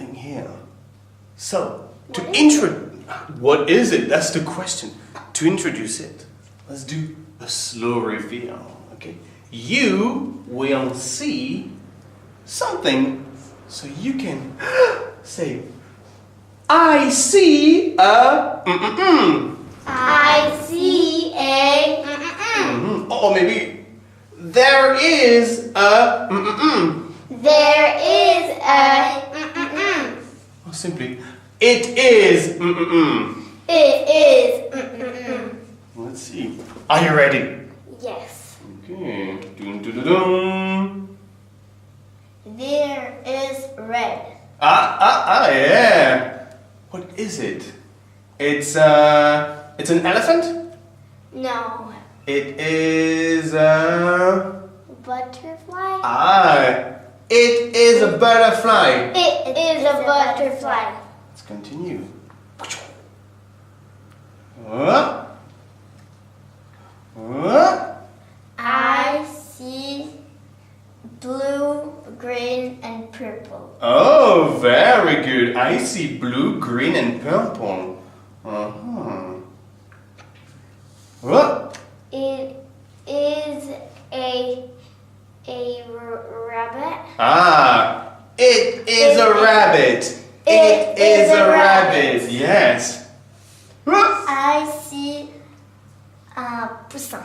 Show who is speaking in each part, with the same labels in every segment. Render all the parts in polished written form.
Speaker 1: something here. So, what is it? That's the question. To introduce it, let's do a slow reveal, okay? You will see something, so you can say, I see a
Speaker 2: I see a
Speaker 1: Or maybe there is a
Speaker 2: There is a
Speaker 1: Or simply, it is
Speaker 2: It is
Speaker 1: Let's see. Are you ready?
Speaker 2: Yes.
Speaker 1: Okay. Dun, dun, dun, dun.
Speaker 2: There is red.
Speaker 1: Yeah. What is it? It's an elephant?
Speaker 2: No.
Speaker 1: It is a
Speaker 2: Butterfly.
Speaker 1: It is a butterfly.
Speaker 2: It is a butterfly.
Speaker 1: Let's continue.
Speaker 2: I see blue, green, and purple.
Speaker 1: Oh, very good. I see blue, green, and purple. What?
Speaker 2: It is a rabbit.
Speaker 1: It is a rabbit. It is a rabbit. Yes.
Speaker 2: I see poussin.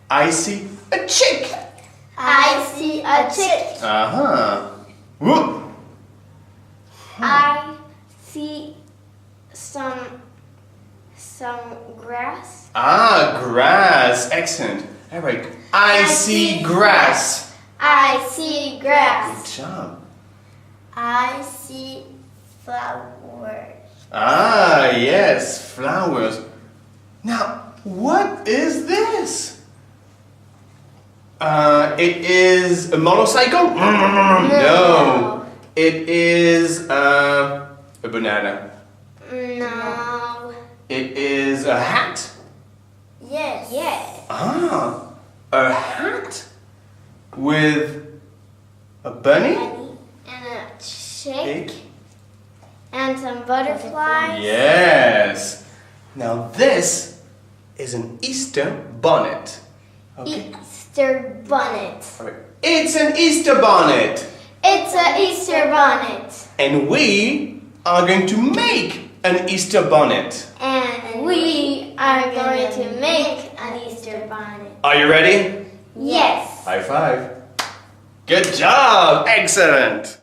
Speaker 1: I see a chick.
Speaker 2: I see a chick. I see some grass.
Speaker 1: Grass. Excellent. Eric, I see grass.
Speaker 2: I see grass.
Speaker 1: Good job.
Speaker 2: I see flowers.
Speaker 1: Yes, flowers. Now, what is this? It is a motorcycle? No. It is a banana.
Speaker 2: No.
Speaker 1: It is a hat.
Speaker 2: Yes. Yes.
Speaker 1: A hat with a bunny?
Speaker 2: And a chick. And some butterflies.
Speaker 1: Yes. Now this is an Easter bonnet. Okay.
Speaker 2: Easter bonnet.
Speaker 1: Alright. It's an Easter bonnet.
Speaker 2: It's an Easter bonnet.
Speaker 1: And we are going to make an Easter bonnet.
Speaker 2: And we are going to make an Easter bonnet.
Speaker 1: Are you ready?
Speaker 2: Yes.
Speaker 1: High five. Good job. Excellent.